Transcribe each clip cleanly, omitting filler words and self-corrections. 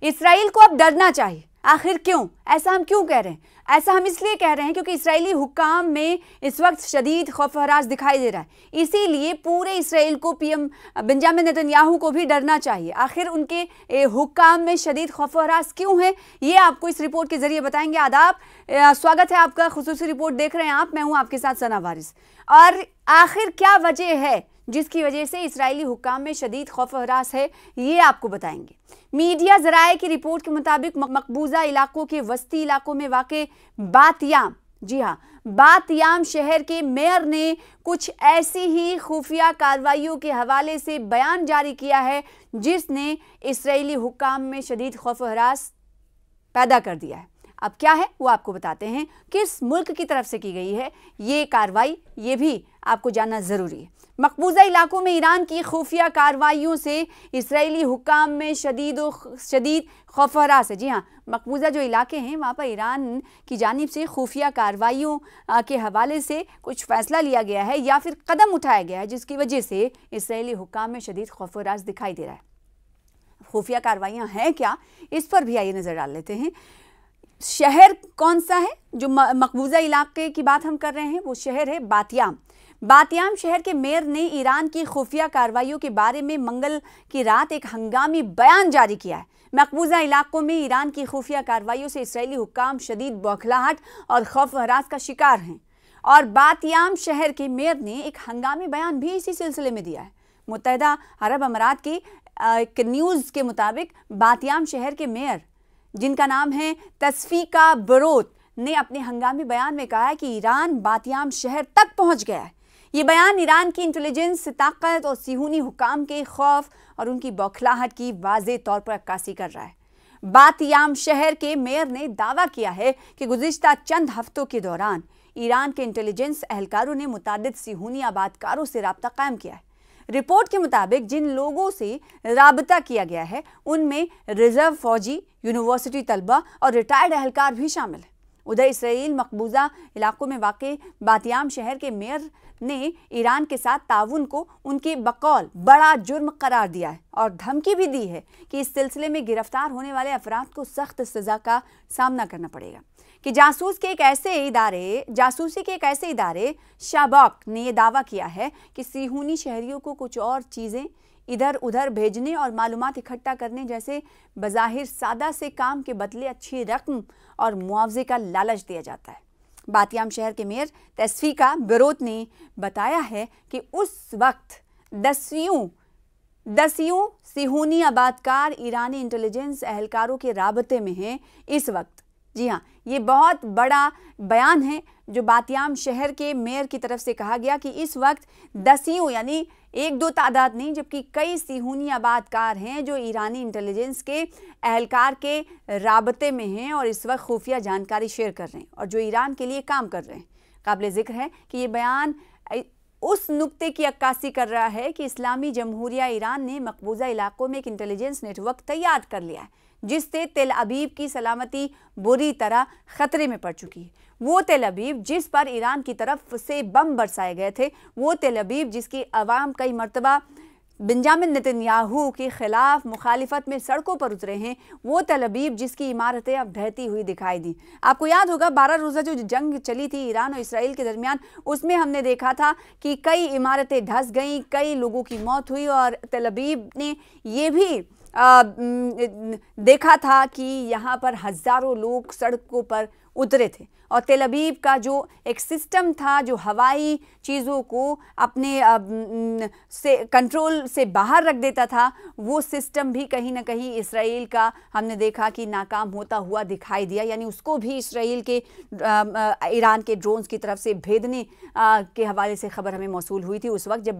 Israel को अब डरना चाहिए। आखिर क्यों? ऐसा हम क्यों कह रहे हैं? ऐसा हम इसलिए कह रहे हैं क्योंकि इस्राएली हुक्काम में इस वक्त शदीद खौफ हरास दिखाई दे रहा है। इसीलिए पूरे इसराइल को पीएम बेंजामिन नेतन्याहू को भी डरना चाहिए। आखिर उनके हुक्काम में शदीद खौफ हरास क्यों है, ये आपको इस रिपोर्ट के जरिए बताएंगे। आदाब, स्वागत है आपका, खुसूसी रिपोर्ट देख रहे हैं आप, मैं हूं आपके साथ सना वारिस। और आखिर क्या वजह है जिसकी वजह से इस्राएली हुक्काम में शदीद खौफ हरास है, ये आपको बताएंगे। मीडिया ज़राए की रिपोर्ट के मुताबिक मकबूजा इलाकों के वस्ती इलाकों में वाक़े बातयाम, जी हाँ, बातयाम शहर के मेयर ने कुछ ऐसी ही खुफिया कार्रवाइयों के हवाले से बयान जारी किया है जिसने इस्राएली हुक्काम में शदीद खौफ हरास पैदा कर दिया है। अब क्या है वो आपको बताते हैं, किस मुल्क की तरफ से की गई है ये कार्रवाई, ये भी आपको जानना ज़रूरी है। मकबूजा इलाकों में ईरान की खुफिया कार्रवाइयों से इस्राएली हुक्काम में शदीद खौफ हरास है। जी हाँ, मकबूजा जो इलाके हैं वहाँ पर ईरान की जानिब से खुफिया कार्रवाइयों के हवाले से कुछ फ़ैसला लिया गया है या फिर कदम उठाया गया है जिसकी वजह से इस्राएली हुक्काम में शदीद खौफ हरास दिखाई दे रहा है। खुफिया कार्रवाइयाँ हैं क्या, इस पर भी आइए नज़र डाल लेते हैं। शहर कौन सा है जो मकबूजा इलाके की बात हम कर रहे हैं? वो शहर है बातयाम। बातयाम शहर के मेयर ने ईरान की खुफिया कार्रवाइयों के बारे में मंगल की रात एक हंगामी बयान जारी किया है। मकबूजा इलाकों में ईरान की खुफिया कार्रवाइयों से इस्राएली हुक्काम शदीद बौखलाहट और खौफ हरास का शिकार हैं। और बातयाम शहर के मेयर ने एक हंगामी बयान भी इसी सिलसिले में दिया है। मुत्तहिदा अरब अमारात की एक न्यूज़ के मुताबिक बातयाम शहर के मेयर, जिनका नाम है तस्फीका बरोत, ने अपने हंगामी बयान में कहा है कि ईरान बातयाम शहर तक पहुंच गया है। ये बयान ईरान की इंटेलिजेंस ताकत और सिहूनी हुक्काम के खौफ और उनकी बौखलाहट की वाज़ेह तौर पर अक्कासी कर रहा है। बातयाम शहर के मेयर ने दावा किया है कि गुज़िश्ता चंद हफ्तों के दौरान ईरान के इंटेलिजेंस एहलकारों ने मुतादिद सिहूनी आबादकारों से रब्ता कायम किया है। रिपोर्ट के मुताबिक जिन लोगों से राबता किया गया है उनमें रिजर्व फौजी, यूनिवर्सिटी तलबा और रिटायर्ड एहलकार भी शामिल हैं। उधर इसराइल मकबूजा इलाकों में वाक़े बातयाम शहर के मेयर ने ईरान के साथ ताउन को उनके बकौल बड़ा जुर्म करार दिया है और धमकी भी दी है कि इस सिलसिले में गिरफ्तार होने वाले अफराद को सख्त सज़ा का सामना करना पड़ेगा। कि जासूसी के एक ऐसे इदारे शाबाक ने यह दावा किया है कि सिहूनी शहरियों को कुछ और चीज़ें इधर उधर भेजने और मालूमात इकट्ठा करने जैसे बज़ाहिर सादा से काम के बदले अच्छी रकम और मुआवजे का लालच दिया जाता है। बातयाम शहर के मेयर तस्फीका बरोत ने बताया है कि उस वक्त दसियों सिहूनी आबादकार ईरानी इंटेलिजेंस एहलकारों के राबते में हैं इस वक्त। जी हाँ, ये बहुत बड़ा बयान है जो बातयाम शहर के मेयर की तरफ से कहा गया कि इस वक्त दसियों, यानी एक दो तादाद नहीं, जबकि कई सिहूनी आबादकार हैं जो ईरानी इंटेलिजेंस के एहलकार के राबते में हैं और इस वक्त खुफिया जानकारी शेयर कर रहे हैं और जो ईरान के लिए काम कर रहे हैं। काबिल ज़िक्र है कि ये बयान उस नुक्ते की अक्कासी कर रहा है कि इस्लामी जमहूरिया ईरान ने मकबूजा इलाकों में एक इंटेलिजेंस नेटवर्क तैयार कर लिया है जिससे तेल अबीब की सलामती बुरी तरह खतरे में पड़ चुकी है। वो तेल अबीब जिस पर ईरान की तरफ से बम बरसाए गए थे, वो तेल अबीब जिसकी अवाम कई मरतबा बेंजामिन नेतन्याहू के खिलाफ मुखालिफत में सड़कों पर उतरे हैं, वो तेल अबीब जिसकी इमारतें अब ढहती हुई दिखाई दी। आपको याद होगा 12 रोज़ा जो जंग चली थी ईरान और इसराइल के दरमियान, उसमें हमने देखा था कि कई इमारतें धंस गईं, कई लोगों की मौत हुई और तेल अबीब ने ये भी देखा था कि यहाँ पर हज़ारों लोग सड़कों पर उतरे थे और तेल अबीब का जो एक सिस्टम था जो हवाई चीज़ों को अपने से कंट्रोल से बाहर रख देता था, वो सिस्टम भी कहीं ना कहीं इसराइल का हमने देखा कि नाकाम होता हुआ दिखाई दिया। यानी उसको भी इसराइल के ईरान के ड्रोन्स की तरफ से भेदने के हवाले से खबर हमें मौसूल हुई थी उस वक्त जब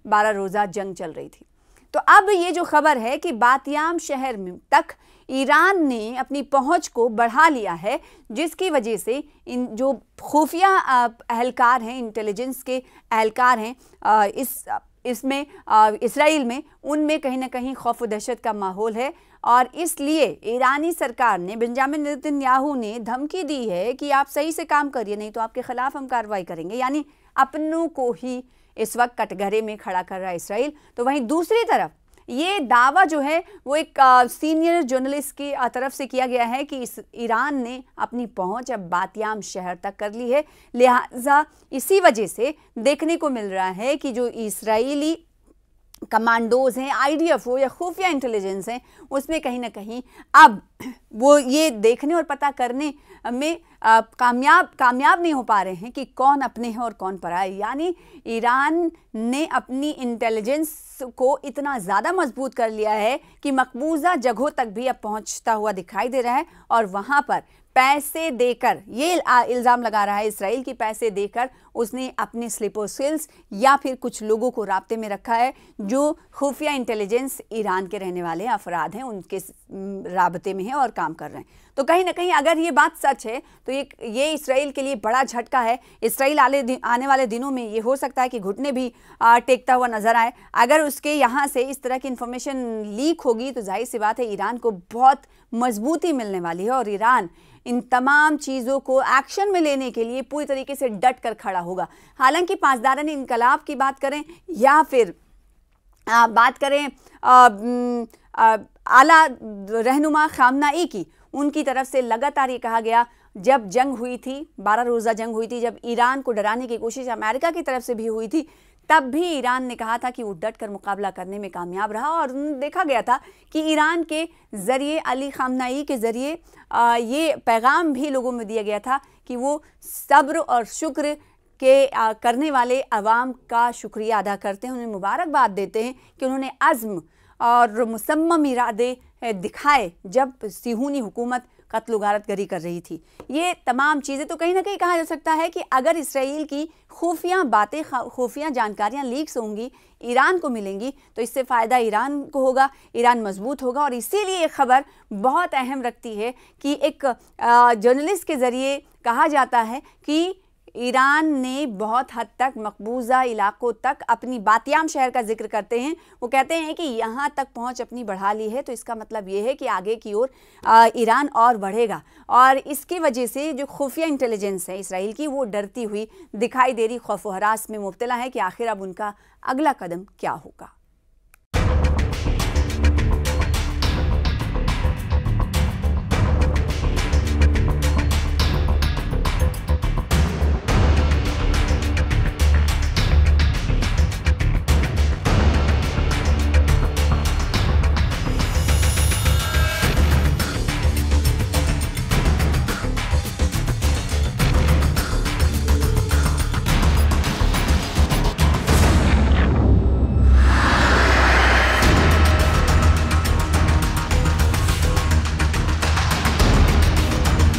12 रोज़ा जंग चल रही थी। तो अब ये जो खबर है कि बातयाम शहर तक ईरान ने अपनी पहुंच को बढ़ा लिया है, जिसकी वजह से इन जो खुफिया एहलकार हैं, इंटेलिजेंस के एहलकार हैं इसमें इसराइल में, उनमें कहीं ना कहीं खौफ व दहशत का माहौल है। और इसलिए ईरानी सरकार ने, बेंजामिन नेतन्याहू ने धमकी दी है कि आप सही से काम करिए, नहीं तो आपके खिलाफ हम कार्रवाई करेंगे। यानी अपनों को ही इस वक्त कटघरे में खड़ा कर रहा है इसराइल। तो वहीं दूसरी तरफ ये दावा जो है वो एक सीनियर जर्नलिस्ट की तरफ से किया गया है कि ईरान ने अपनी पहुंच अब बातियाम शहर तक कर ली है। लिहाजा इसी वजह से देखने को मिल रहा है कि जो इस्राएली कमांडोज हैं, आईडीएफ हो या खुफिया इंटेलिजेंस हैं, उसमें कहीं ना कहीं अब वो ये देखने और पता करने में कामयाब नहीं हो पा रहे हैं कि कौन अपने हैं और कौन पराए। यानी ईरान ने अपनी इंटेलिजेंस को इतना ज़्यादा मजबूत कर लिया है कि मकबूजा जगहों तक भी अब पहुंचता हुआ दिखाई दे रहा है और वहां पर पैसे देकर, ये इल्ज़ाम लगा रहा है इसराइल की पैसे देकर उसने अपने स्लीपर सेल्स या फिर कुछ लोगों को राब्ते में रखा है जो खुफिया इंटेलिजेंस ईरान के रहने वाले अफराद हैं, उनके राब्ते में हैं और काम कर रहे हैं। तो कहीं ना कहीं अगर ये बात सच है तो ये इसराइल के लिए बड़ा झटका है। इसराइल आने वाले दिनों में ये हो सकता है कि घुटने भी टेकता हुआ नजर आए। अगर उसके यहाँ से इस तरह की इंफॉर्मेशन लीक होगी तो जाहिर सी बात है ईरान को बहुत मजबूती मिलने वाली है और ईरान इन तमाम चीज़ों को एक्शन में लेने के लिए पूरी तरीके से डट कर खड़ा होगा। हालांकि पासदारान इनकलाब की बात करें या फिर बात करें आला रहनुमा खामनाई की, उनकी तरफ से लगातार ये कहा गया, जब जंग हुई थी, 12 रोज़ा जंग हुई थी, जब ईरान को डराने की कोशिश अमेरिका की तरफ से भी हुई थी, तब भी ईरान ने कहा था कि वो डट कर मुकाबला करने में कामयाब रहा और देखा गया था कि ईरान के ज़रिए, अली खामनाई के ज़रिए ये पैगाम भी लोगों में दिया गया था कि वो सब्र और शुक्र के करने वाले अवाम का शुक्रिया अदा करते हैं, उन्हें मुबारकबाद देते हैं कि उन्होंने अज़्म और मुसम्मम इरादे दिखाए जब सिहूनी हुकूमत कत्ल गारत गरी कर रही थी। ये तमाम चीज़ें तो कहीं ना कहीं कहा जा सकता है कि अगर इसराइल की खुफिया बातें, खुफिया जानकारियाँ लीक्स होंगी, ईरान को मिलेंगी, तो इससे फ़ायदा ईरान को होगा, ईरान मजबूत होगा। और इसीलिए ये खबर बहुत अहम रखती है कि एक जर्नलिस्ट के ज़रिए कहा जाता है कि ईरान ने बहुत हद तक मकबूजा इलाकों तक, अपनी बातियाम शहर का जिक्र करते हैं, वो कहते हैं कि यहाँ तक पहुँच अपनी बढ़ा ली है। तो इसका मतलब ये है कि आगे की ओर ईरान और बढ़ेगा और इसकी वजह से जो खुफिया इंटेलिजेंस है इसराइल की, वो डरती हुई दिखाई दे रही, खौफ व हरास में मुब्तला है कि आखिर अब उनका अगला कदम क्या होगा।